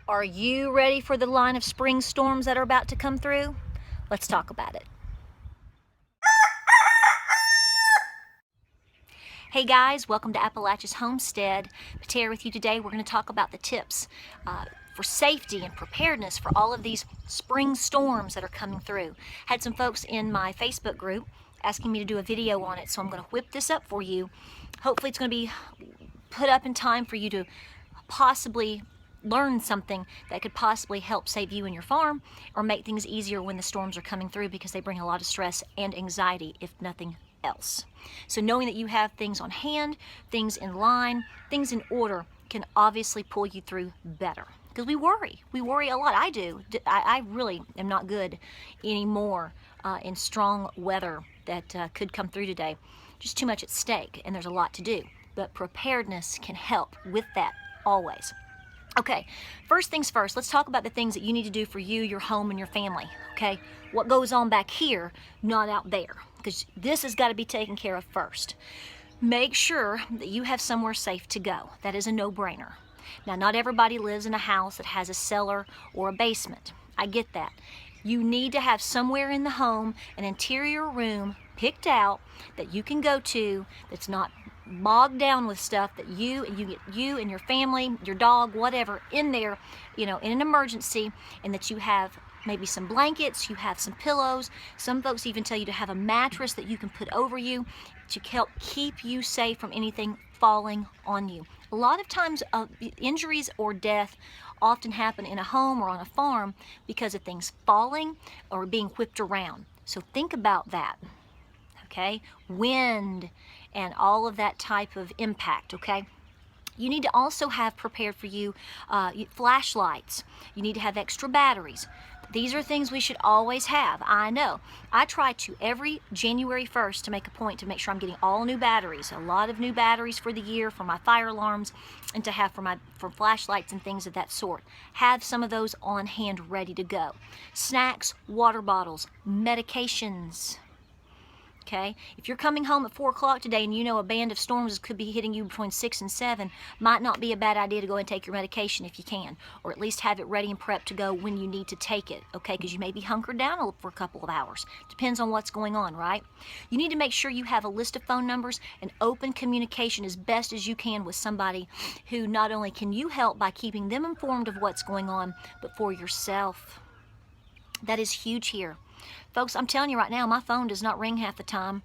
Are you ready for the line of spring storms that are about to come through? Let's talk about it. Hey guys, welcome to Appalachia's Homestead. Patara with you today. We're going to talk about the tips for safety and preparedness for all of these spring storms that are coming through. Had some folks in my Facebook group asking me to do a video on it, so I'm going to whip this up for you. Hopefully it's going to be put up in time for you to possibly learn something that could possibly help save you and your farm or make things easier when the storms are coming through, because they bring a lot of stress and anxiety if nothing else. So knowing that you have things on hand, things in line, things in order can obviously pull you through better, because we worry a lot. I do. I really am not good anymore in strong weather that could come through today. Just too much at stake, and there's a lot to do, but preparedness can help with that always. Okay, first things first, let's talk about the things that you need to do for you, your home, and your family, okay? What goes on back here, not out there, because this has got to be taken care of first. Make sure that you have somewhere safe to go. That is a no-brainer. Now, not everybody lives in a house that has a cellar or a basement. I get that. You need to have somewhere in the home, an interior room picked out that you can go to that's not bogged down with stuff, that you and your family, your dog, whatever, in there, you know, in an emergency, and that you have maybe some blankets, you have some pillows. Some folks even tell you to have a mattress that you can put over you to help keep you safe from anything falling on you. A lot of times injuries or death often happen in a home or on a farm because of things falling or being whipped around. So think about that. Okay, wind and all of that type of impact, okay? You need to also have prepared for you flashlights. You need to have extra batteries. These are things we should always have. I know. I try to every January 1st to make a point to make sure I'm getting all new batteries, a lot of new batteries for the year for my fire alarms, and to have for flashlights and things of that sort. Have some of those on hand ready to go. Snacks, water bottles, medications. Okay, if you're coming home at 4 o'clock today and you know a band of storms could be hitting you between 6 and 7, might not be a bad idea to go and take your medication if you can, or at least have it ready and prepped to go when you need to take it, okay, because you may be hunkered down for a couple of hours. Depends on what's going on, right? You need to make sure you have a list of phone numbers and open communication as best as you can with somebody who not only can you help by keeping them informed of what's going on, but for yourself. That is huge here. Folks, I'm telling you right now, my phone does not ring half the time.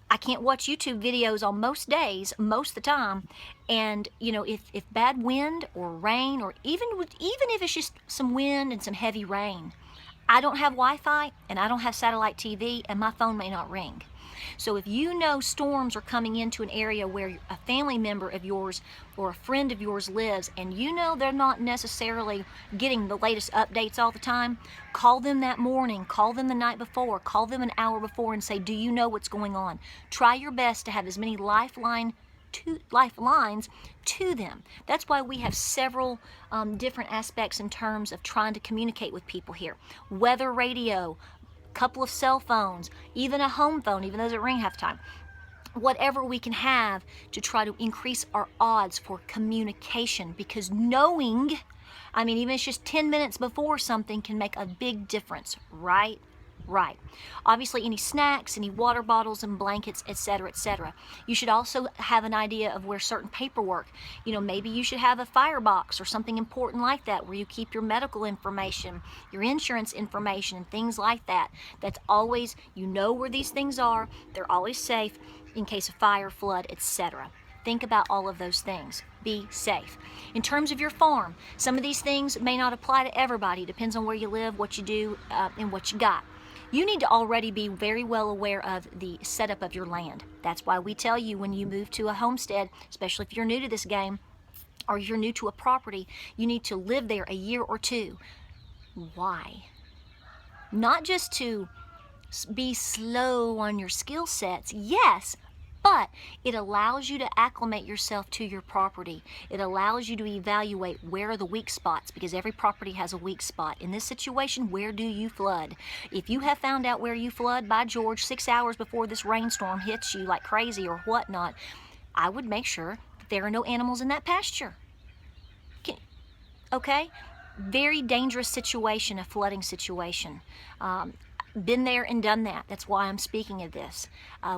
I can't watch YouTube videos on most days, most of the time. And, you know, if bad wind or rain, or even if it's just some wind and some heavy rain, I don't have Wi-Fi and I don't have satellite TV, and my phone may not ring. So if you know storms are coming into an area where a family member of yours or a friend of yours lives, and you know they're not necessarily getting the latest updates all the time, call them that morning, call them the night before, call them an hour before and say, do you know what's going on? Try your best to have as many lifelines to them. That's why we have several different aspects in terms of trying to communicate with people here. Weather radio, couple of cell phones, even a home phone, even though it doesn't ring half the time. Whatever we can have to try to increase our odds for communication, because knowing, I mean, even if it's just 10 minutes before something can make a big difference, right? Right. Obviously, any snacks, any water bottles and blankets, etc., etc. You should also have an idea of where certain paperwork, you know, maybe you should have a firebox or something important like that where you keep your medical information, your insurance information, and things like that. That's always, you know where these things are. They're always safe in case of fire, flood, etc. Think about all of those things. Be safe. In terms of your farm, some of these things may not apply to everybody. It depends on where you live, what you do, and what you got. You need to already be very well aware of the setup of your land. That's why we tell you when you move to a homestead, especially if you're new to this game or you're new to a property, you need to live there a year or two. Why? Not just to be slow on your skill sets, yes, but it allows you to acclimate yourself to your property. It allows you to evaluate where are the weak spots, because every property has a weak spot. In this situation, where do you flood? If you have found out where you flood, by George, 6 hours before this rainstorm hits you like crazy or whatnot, I would make sure that there are no animals in that pasture. Okay? Very dangerous situation, a flooding situation. Been there and done that. That's why I'm speaking of this.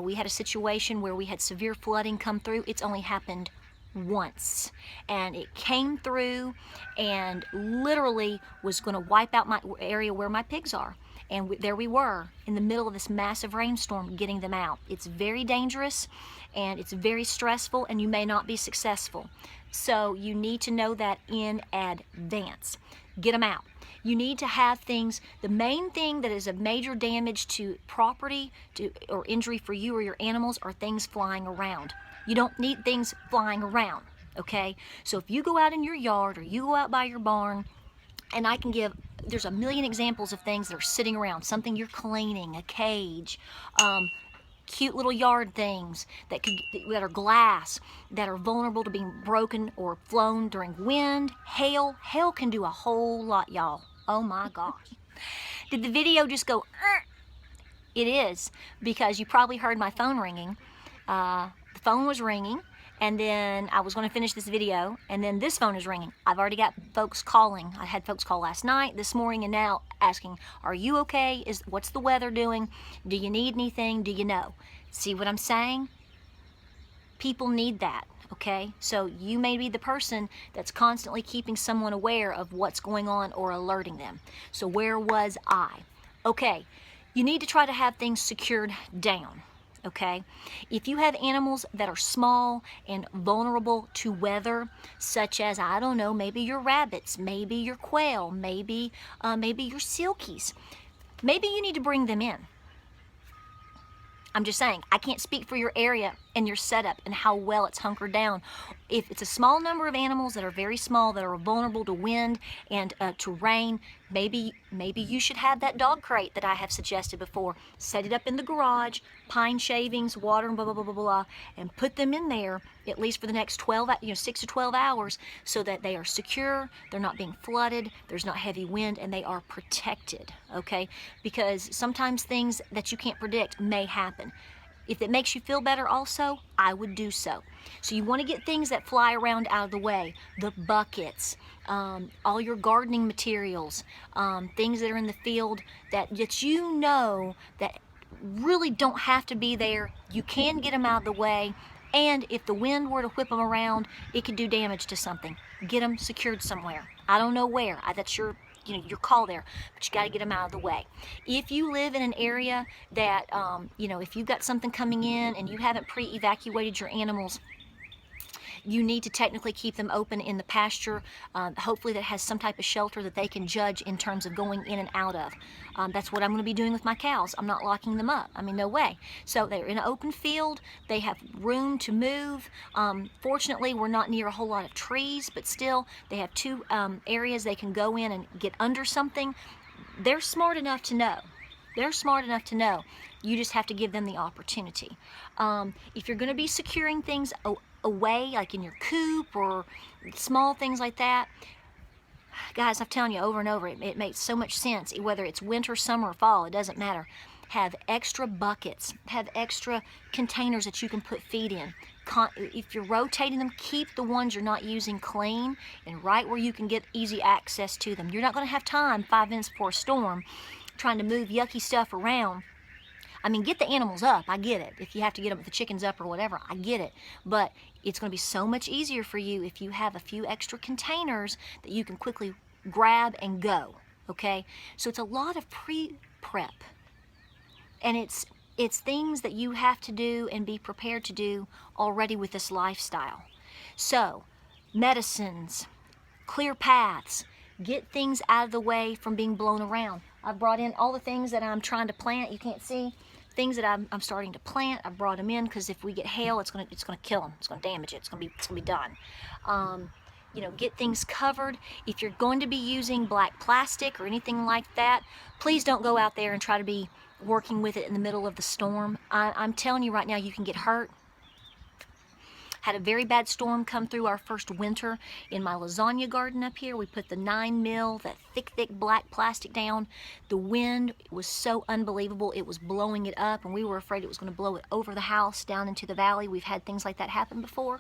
We had a situation where we had severe flooding come through. It's only happened once, and it came through and literally was going to wipe out my area where my pigs are. And there we were in the middle of this massive rainstorm getting them out. It's very dangerous and it's very stressful, and you may not be successful. So you need to know that in advance. Get them out. You need to have things. The main thing that is of major damage to property or injury for you or your animals are things flying around. You don't need things flying around, okay? So if you go out in your yard or you go out by your barn, and there's a million examples of things that are sitting around, something you're cleaning, a cage, cute little yard things that are glass, that are vulnerable to being broken or flown during wind, hail. Hail can do a whole lot, y'all. Oh my gosh. Did the video just go, It is, because you probably heard my phone ringing. The phone was ringing, and then I was going to finish this video, and then this phone is ringing. I've already got folks calling. I had folks call last night, this morning, and now asking, are you okay? What's the weather doing? Do you need anything? Do you know? See what I'm saying? People need that, okay? So you may be the person that's constantly keeping someone aware of what's going on or alerting them. So where was I? Okay, you need to try to have things secured down. Okay, if you have animals that are small and vulnerable to weather, such as, I don't know, maybe your rabbits, maybe your quail, maybe your silkies, maybe you need to bring them in. I'm just saying, I can't speak for your area and your setup and how well it's hunkered down. If it's a small number of animals that are very small, that are vulnerable to wind and to rain, maybe you should have that dog crate that I have suggested before. Set it up in the garage, pine shavings, water, and blah, blah, blah, blah, blah, and put them in there at least for the next 6 to 12 hours so that they are secure, they're not being flooded, there's not heavy wind, and they are protected, okay? Because sometimes things that you can't predict may happen. If it makes you feel better also, I would do so. So you want to get things that fly around out of the way. The buckets, all your gardening materials, things that are in the field that you know that really don't have to be there. You can get them out of the way. And if the wind were to whip them around, it could do damage to something. Get them secured somewhere. I don't know where. That's your call there, but you got to get them out of the way. If you live in an area that, if you've got something coming in and you haven't pre-evacuated your animals, you need to technically keep them open in the pasture, hopefully that has some type of shelter that they can judge in terms of going in and out of. That's what I'm going to be doing with my cows. I'm not locking them up. I mean, no way. So they're in an open field. They have room to move. Fortunately, we're not near a whole lot of trees, but still, they have two areas they can go in and get under something. They're smart enough to know. They're smart enough to know. You just have to give them the opportunity. If you're going to be securing things away, like in your coop or small things like that, guys, I'm telling you over and over, it makes so much sense. Whether it's winter, summer, or fall, it doesn't matter. Have extra buckets. Have extra containers that you can put feed in. If you're rotating them, keep the ones you're not using clean and right where you can get easy access to them. You're not going to have time 5 minutes before a storm trying to move yucky stuff around. I mean, get the animals up, I get it. If you have to get them, the chickens up or whatever, I get it. But it's going to be so much easier for you if you have a few extra containers that you can quickly grab and go, okay? So it's a lot of pre-prep. And it's things that you have to do and be prepared to do already with this lifestyle. So, medicines, clear paths, get things out of the way from being blown around. I've brought in all the things that I'm trying to plant. You can't see things that I'm starting to plant. I've brought them in because if we get hail, it's gonna kill them. It's gonna damage it. It's gonna be done. Get things covered. If you're going to be using black plastic or anything like that, please don't go out there and try to be working with it in the middle of the storm. I'm telling you right now, you can get hurt. Had a very bad storm come through our first winter in my lasagna garden up here. We put the 9 mil, that thick black plastic down. The wind was so unbelievable. It was blowing it up, and we were afraid it was going to blow it over the house down into the valley. We've had things like that happen before.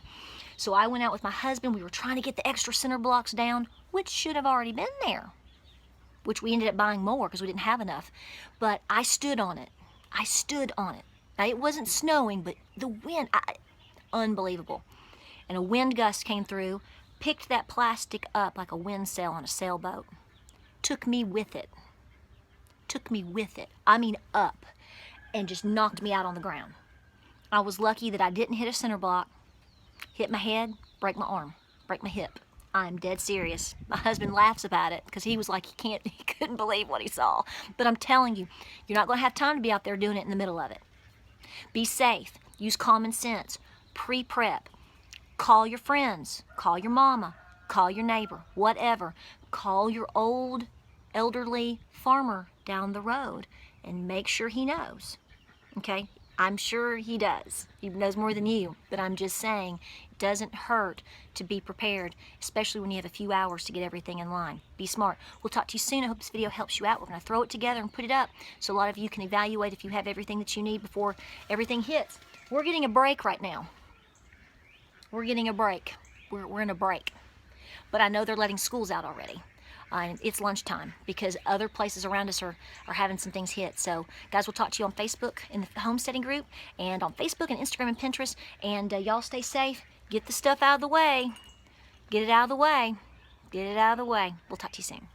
So I went out with my husband. We were trying to get the extra center blocks down, which should have already been there, which we ended up buying more because we didn't have enough. But I stood on it. I stood on it. Now, it wasn't snowing, but the wind, unbelievable. And a wind gust came through, picked that plastic up like a wind sail on a sailboat. Took me with it. Took me with it. I mean up. And just knocked me out on the ground. I was lucky that I didn't hit a center block, hit my head, break my arm, break my hip. I'm dead serious. My husband laughs about it because he was like, he couldn't believe what he saw. But I'm telling you, you're not going to have time to be out there doing it in the middle of it. Be safe. Use common sense. Pre-prep. Call your friends. Call your mama. Call your neighbor. Whatever. Call your old, elderly farmer down the road and make sure he knows. Okay? I'm sure he does. He knows more than you. But I'm just saying, it doesn't hurt to be prepared, especially when you have a few hours to get everything in line. Be smart. We'll talk to you soon. I hope this video helps you out. We're going to throw it together and put it up so a lot of you can evaluate if you have everything that you need before everything hits. We're getting a break right now. We're getting a break. We're in a break. But I know they're letting schools out already. It's lunchtime because other places around us are having some things hit. So, guys, we'll talk to you on Facebook in the homesteading group and on Facebook and Instagram and Pinterest. And y'all stay safe. Get the stuff out of the way. Get it out of the way. Get it out of the way. We'll talk to you soon.